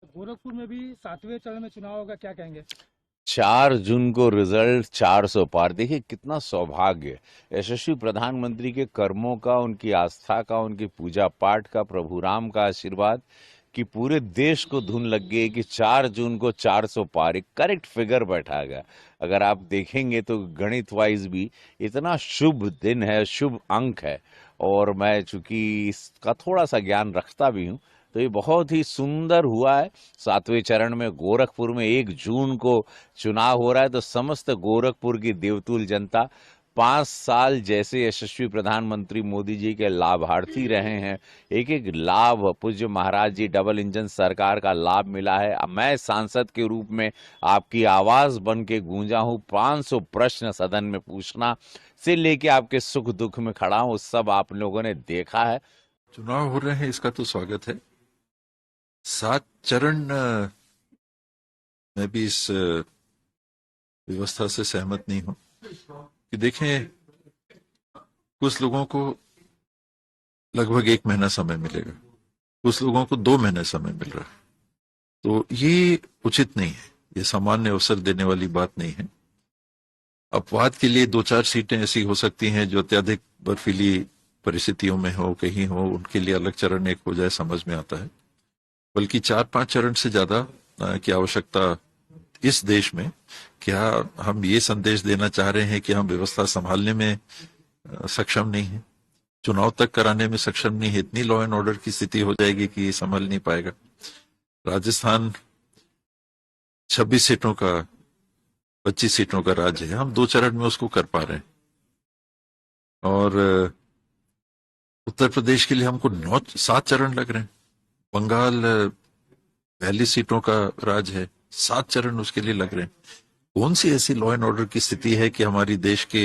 गोरखपुर में भी 7वें चरण में चुनाव होगा, क्या कहेंगे? 4 जून को रिजल्ट 400 पार। देखिए कितना सौभाग्य, यशस्वी प्रधानमंत्री के कर्मों का, उनकी आस्था का, उनकी पूजा पाठ का, प्रभु राम का आशीर्वाद कि पूरे देश को धुन लग गई कि 4 जून को 400 पार। एक करेक्ट फिगर बैठा गया। अगर आप देखेंगे तो गणित वाइज भी इतना शुभ दिन है, शुभ अंक है। और मैं चूंकि इसका थोड़ा सा ज्ञान रखता भी हूँ, तो ये बहुत ही सुंदर हुआ है। 7वें चरण में गोरखपुर में 1 जून को चुनाव हो रहा है, तो समस्त गोरखपुर की देवतुल जनता 5 साल जैसे यशस्वी प्रधानमंत्री मोदी जी के लाभार्थी रहे हैं। एक एक लाभ पूज्य महाराज जी डबल इंजन सरकार का लाभ मिला है। अब मैं सांसद के रूप में आपकी आवाज बन के गूंजा हूं। 500 प्रश्न सदन में पूछना से लेके आपके सुख दुख में खड़ा हूं, सब आप लोगों ने देखा है। चुनाव हो रहे हैं, इसका तो स्वागत है। 7 चरण मैं भी इस व्यवस्था से सहमत नहीं हूं कि देखें, कुछ लोगों को लगभग 1 महीना समय मिलेगा, कुछ लोगों को 2 महीने समय मिल रहा है। तो ये उचित नहीं है, ये सामान्य अवसर देने वाली बात नहीं है। अपवाद के लिए 2-4 सीटें ऐसी हो सकती हैं जो अत्यधिक बर्फीली परिस्थितियों में हो, कहीं हो, उनके लिए अलग चरण एक हो जाए, समझ में आता है। बल्कि 4-5 चरण से ज्यादा की आवश्यकता इस देश में। क्या हम ये संदेश देना चाह रहे हैं कि हम व्यवस्था संभालने में सक्षम नहीं है, चुनाव तक कराने में सक्षम नहीं है? इतनी लॉ एंड ऑर्डर की स्थिति हो जाएगी कि ये संभल नहीं पाएगा। राजस्थान 26 सीटों का, 25 सीटों का राज्य है, हम 2 चरण में उसको कर पा रहे हैं। और उत्तर प्रदेश के लिए हमको 7 चरण लग रहे हैं। बंगाल 42 सीटों का राज्य है, 7 चरण उसके लिए लग रहे हैं। कौन सी ऐसी लॉ एंड ऑर्डर की स्थिति है कि हमारी देश के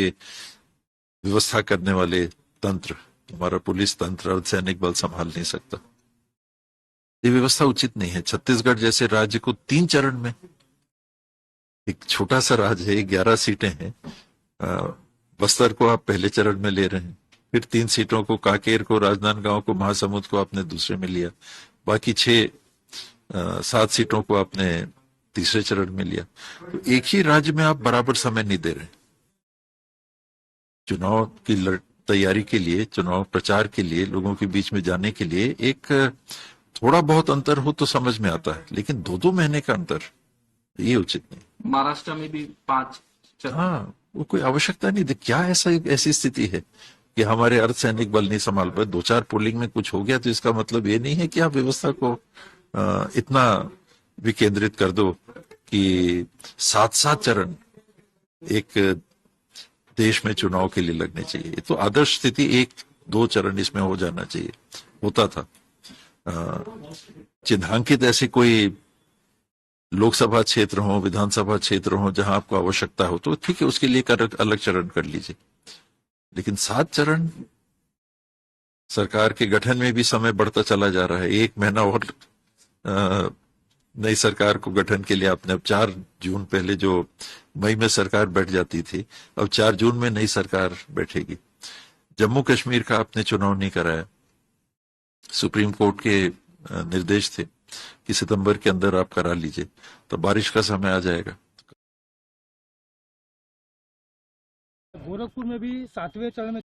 व्यवस्था करने वाले तंत्र, हमारा पुलिस तंत्र, अर्धसैनिक बल संभाल नहीं सकता? ये व्यवस्था उचित नहीं है। छत्तीसगढ़ जैसे राज्य को 3 चरण में, एक छोटा सा राज्य है, 11 सीटें हैं, बस्तर को आप पहले चरण में ले रहे हैं, फिर 3 सीटों को, कांकेर को, राजनांदगांव को, महासमुंद को आपने दूसरे में लिया, बाकी 7 सीटों को आपने तीसरे चरण में लिया। तो एक ही राज्य में आप बराबर समय नहीं दे रहे। चुनाव की तैयारी के लिए, चुनाव प्रचार के लिए, लोगों के बीच में जाने के लिए एक थोड़ा बहुत अंतर हो तो समझ में आता है, लेकिन 2-2 महीने का अंतर, ये उचित नहीं। महाराष्ट्र में भी 5 चरण। हाँ, वो कोई आवश्यकता नहीं थी। क्या ऐसा ऐसी स्थिति है कि हमारे अर्धसैनिक बल नहीं संभाल पाए? 2-4 पोलिंग में कुछ हो गया तो इसका मतलब ये नहीं है कि आप व्यवस्था को इतना विकेंद्रित कर दो कि 7-7 चरण एक देश में चुनाव के लिए लगने चाहिए। तो आदर्श स्थिति 1-2 चरण इसमें हो जाना चाहिए, होता था। चिन्हांकित ऐसे कोई लोकसभा क्षेत्र हो, विधानसभा क्षेत्र हो जहां आपको आवश्यकता हो तो ठीक है, उसके लिए अलग चरण कर लीजिए। लेकिन 7 चरण, सरकार के गठन में भी समय बढ़ता चला जा रहा है। 1 महीना और नई सरकार को गठन के लिए आपने, अब 4 जून पहले जो मई में सरकार बैठ जाती थी, अब 4 जून में नई सरकार बैठेगी। जम्मू कश्मीर का आपने चुनाव नहीं कराया, सुप्रीम कोर्ट के निर्देश थे कि सितंबर के अंदर आप करा लीजिए, तो बारिश का समय आ जाएगा। गोरखपुर में भी 7वें चरण में